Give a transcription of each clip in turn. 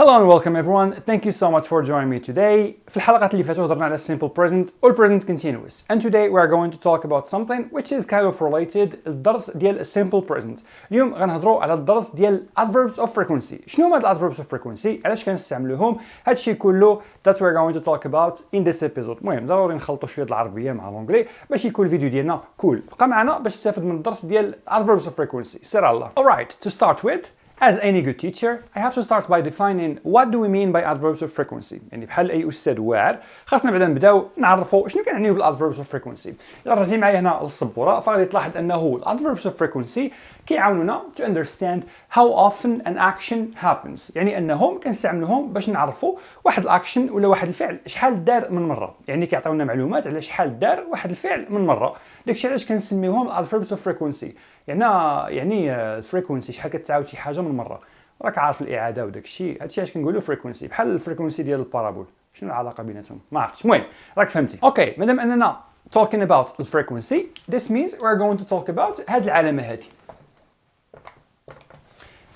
Hello and welcome everyone. Thank you so much for joining me today. في الحلقات اللي فاتوا هضرنا على simple present or present continuous. And today we are going to talk about something which is kind of related الدرس ديال simple present. اليوم غنهضروا على الدرس ديال adverbs of frequency. شنو هما adverbs of frequency؟ علاش كنستعملوهم؟ هادشي كله that we're going to talk about in this episode. المهم ضروري نخلطوا شويه العربيه مع الانجلي باش يكون الفيديو ديالنا كول. بقى معنا باش تستافد من الدرس ديال adverbs of frequency. سير على الله. Alright, to start with, as any good teacher, I have to start by defining what do we mean by adverbs of frequency. يعني بحال أي أستاذ واعر خاصنا بعدا نبداو نعرفوا شنو كنعنيو بالadverbs of frequency. إلا رجعتي معايا هنا للسبورة فغادي تلاحظ أنه adverbs of frequency كيعاونونا to understand how often an action happens. يعني أنهم كنستعملوهم باش نعرفوا واحد الأكشن ولا واحد الفعل شحال دار من مرة. يعني كيعطيونا معلومات على شحال دار واحد الفعل من مرة. داكشي علاش كنسميوهم adverbs of frequency. يعني الفريكونسي شحال كتعاود شي حاجه من مره. راك عارف الاعاده وداك الشيء، هادشي علاش كنقولوا فريكونسي بحال الفريكونسي ديال البارابول. شنو العلاقه بيناتهم؟ ما عرفتش. المهم راك فهمتي. اوكي، مادام اننا talking about الفريكونسي this means we're going to talk about هاد العلامه هادي.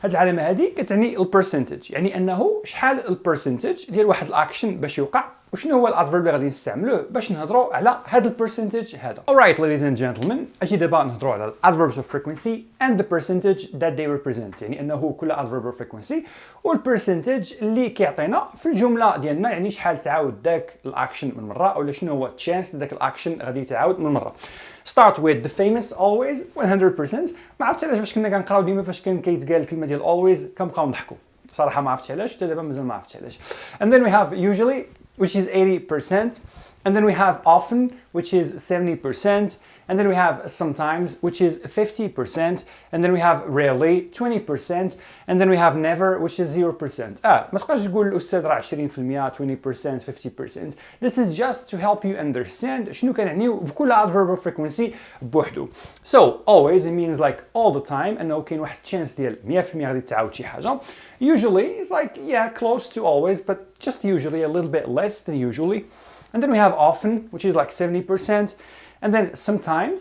هاد العلامه هادي كتعني البرسنتج، يعني انه شحال البرسنتج ديال واحد الاكشن باش يوقع وشنو هو الادفيرب اللي غادي نستعملوه باش نهضروا على هذا البرسنتج هذا. Alright ladies and gentlemen, اجي دابا نهضروا على adverbs of frequency and the percentage that they represent. يعني انه كل adverb of frequency والبرسنتج اللي كيعطينا في الجمله ديالنا، يعني شحال تعاود داك الاكشن من مره او شنو هو التشانس داك الاكشن غادي يتعاود من مره. Start with the famous always 100%. ما عرفتش علاش فاش كنا كنقراو ديما فاش كان كيتقال الكلمه ديال always كنبقاو نضحكوا. صراحه ما عرفتش علاش، حتى دابا مازال ما عرفتش علاش. And then we have usually, which is 80%, and then we have often, which is 70%, and then we have sometimes, which is 50%, and then we have rarely, 20%, and then we have never, which is 0%. ما تبقاش تقول الأستاذ راه 20%, 20%, 50%. This is just to help you understand شنو كنعنيو بكل adverb of frequency بوحدو. So, always, it means like all the time, أنه كاين واحد chance ديال 100% غادي تعاود شي حاجة. Usually, it's like, yeah, close to always, but just usually a little bit less than usually. And then we have often, which is like 70%. And then sometimes,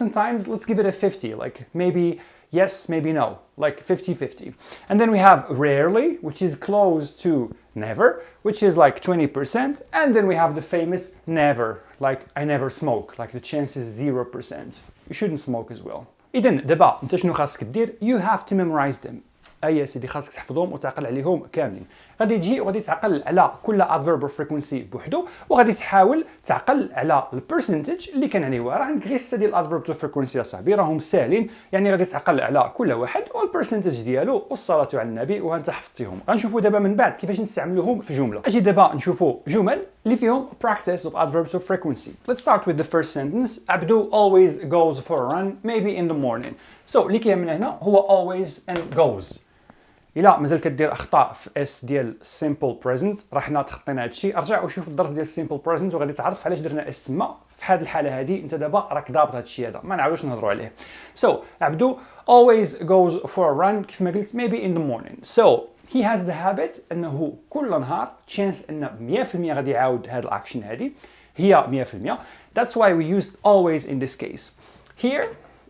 sometimes let's give it a 50, like maybe yes, maybe no, like 50-50. And then we have rarely, which is close to never, which is like 20%. And then we have the famous never, like I never smoke, like the chance is 0%. You shouldn't smoke as well. إذن دابا انت شنو خاصك دير؟ You have to memorize them. اي سيدي خاصك تحفظهم وتعقل عليهم كاملين. غادي تجي وغادي تعقل على كل adverb of frequency بوحدو وغادي تحاول تعقل على البرسنتج اللي كنعنيوها. راه عندك غير 6 ديال adverb of frequency اصاحبي راهم ساهلين، يعني غادي تعقل على كل واحد والبرسنتج ديالو والصلاه على النبي وانت حفظتيهم. غنشوفوا دابا من بعد كيفاش نستعملوهم في جمله. اجي دابا نشوفوا جمل اللي فيهم practice of adverbs of frequency. Let's start with the first sentence. عبدو always goes for a run maybe in the morning. So اللي كيهمنا هنا هو always and goes. إلا مازال كدير أخطاء في اس ديال simple present راه حنا تخطينا هادشي، ارجع وشوف الدرس ديال simple present وغادي تعرف علاش درنا اس تما. في هذه الحالة هذه انت دابا راك ضابط هادشي هذا، ما نعاودوش نهضروا عليه. So عبدو always goes for a run كيف ما قلت maybe in the morning. So he has the habit انه كل نهار chance انه 100% غادي يعاود هاد الاكشن هذه هي 100%. That's why we used always in this case. Here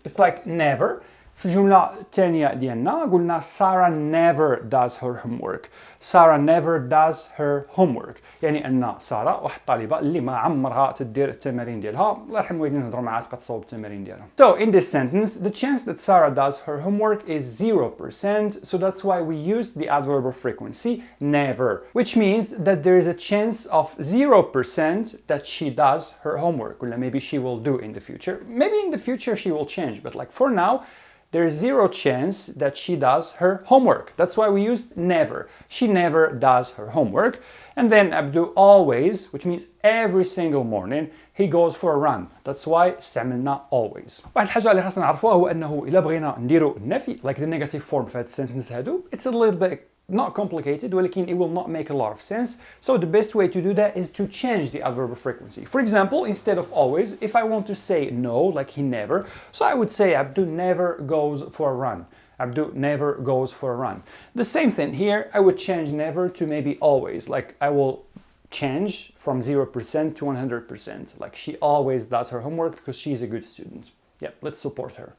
it's like never. في الجملة الثانية ديالنا قلنا Sarah never does her homework. Sarah never does her homework. يعني أن سارة واحد الطالبة اللي ما عمرها تدير التمارين ديالها. الله يرحم والدين نهضروا معاها تبقى تصوب التمارين ديالها. So in this sentence, the chance that Sarah does her homework is 0%. So that's why we use the adverb of frequency never, which means that there is a chance of 0% that she does her homework. Or maybe she will do in the future. Maybe in the future she will change, but like for now, there is 0 chance that she does her homework. That's why we used never. She never does her homework. And then Abdu always, which means every single morning, he goes for a run. That's why استعملنا always. واحد الحاجة اللي خاصنا نعرفوها هو أنه إلا بغينا نديرو النفي, like the negative form في هاد السنتنس هادو, it's a little bit not complicated, ولكن it will not make a lot of sense. So the best way to do that is to change the adverb of frequency. For example, instead of always, if I want to say no, like he never, so I would say Abdu never goes for a run. Abdu never goes for a run. The same thing here, I would change never to maybe always, like I will change from 0% to 100%. Like she always does her homework because she's a good student. Yep, let's support her.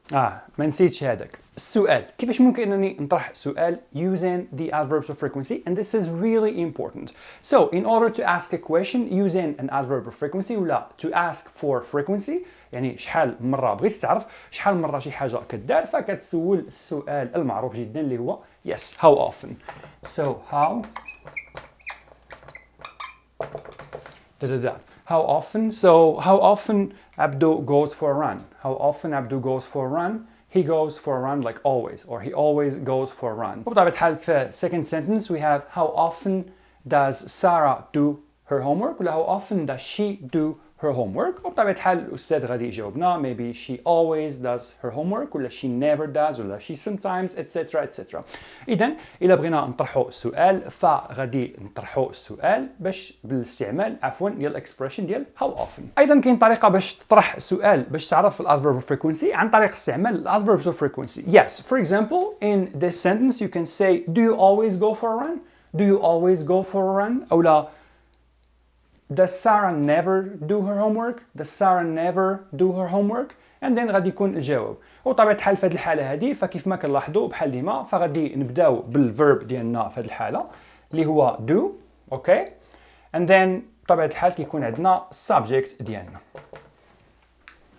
ما نسيتش هذاك السؤال. كيفاش ممكن انني نطرح سؤال using the adverbs of frequency, and this is really important. So in order to ask a question using an adverb of frequency ولا to ask for frequency يعني شحال مرة بغيت تعرف شحال مرة شي حاجة كدار فكتسول السؤال المعروف جدا اللي هو yes, how often. So how often? So how often Abdu goes for a run? How often Abdu goes for a run? He goes for a run like always, or he always goes for a run. وبطبيعة الحال في second sentence we have how often does Sarah do her homework ولا how often does she do her homework. وبطبيعة الحال الأستاذ غادي يجاوبنا maybe she always does her homework ولا she never does ولا she sometimes etc etc. إذا إلا بغينا نطرحوا السؤال فغادي نطرحوا السؤال باش بالاستعمال ديال expression ديال how often. أيضا كاين طريقة باش تطرح سؤال باش تعرف الادفيرب of frequency عن طريق استعمال الادverbs of frequency. Yes, for example in this sentence you can say do you always go for a run? Do you always go for a run? أو لا does Sarah never do her homework? Does Sarah never do her homework? And then غادي يكون الجواب. وطبيعة الحال في هذه الحالة هذه فكيف ما كنلاحظوا بحال ديما فغادي نبداو بالفيرب ديالنا في هذه الحالة اللي هو do, okay? And then بطبيعة الحال كيكون عندنا subject ديالنا.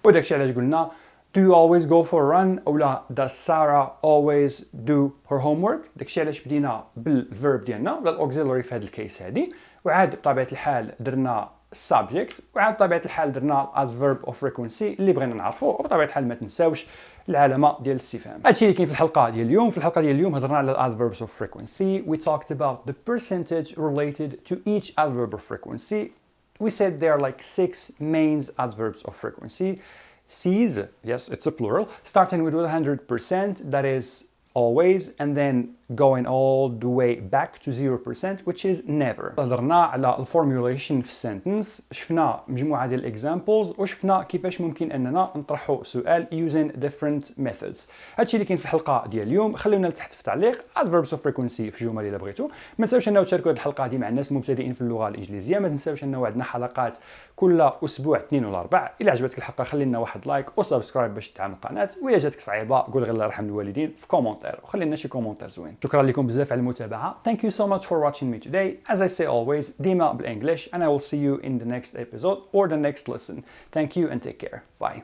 وداكشي علاش قلنا do you always go for a run أو لا does Sarah always do her homework. داكشي علاش بدينا بالفيرب ديالنا ولا الاوكسيلري في هذا الكيس هذه وعاد بطبيعة الحال درنا subject وعاد بطبيعة الحال درنا adverb of frequency اللي بغينا نعرفوه وبطبيعة الحال ما تنساوش العلامة ديال الاستفهام. هادشي اللي كاين في الحلقة ديال اليوم. في الحلقة ديال اليوم هضرنا على adverbs of frequency. We talked about the percentage related to each adverb of frequency. We said there are like 6 main adverbs of frequency. C's, yes, it's a plural, starting with 100%, that is always, and then going all the way back to 0%, which is never. هضرنا على الفورموليشن في السنتنس، شفنا مجموعة ديال examples وشفنا كيفاش ممكن اننا نطرحوا سؤال using different methods. هادشي اللي كاين في الحلقة ديال اليوم. خليونا لتحت في التعليق adverbs of frequency في جمل الا بغيتو. ما تنساوش انه تشاركوا هذه الحلقة دي مع الناس المبتدئين في اللغة الإنجليزية. ما تنساوش انه عندنا حلقات كل اسبوع 2 ولا 4. الا عجبتك الحلقة خلي لنا واحد لايك وسبسكرايب باش تدعم القناة. وإلا جاتك صعيبة قول غير الله يرحم الوالدين في كومونتير وخلي لنا شي كومونتير زوين. شكرا لكم بزاف على المتابعة. Thank you so much for watching me today. As I say always, ديما بالانجلش and I will see you in the next episode or the next lesson. Thank you and take care. Bye.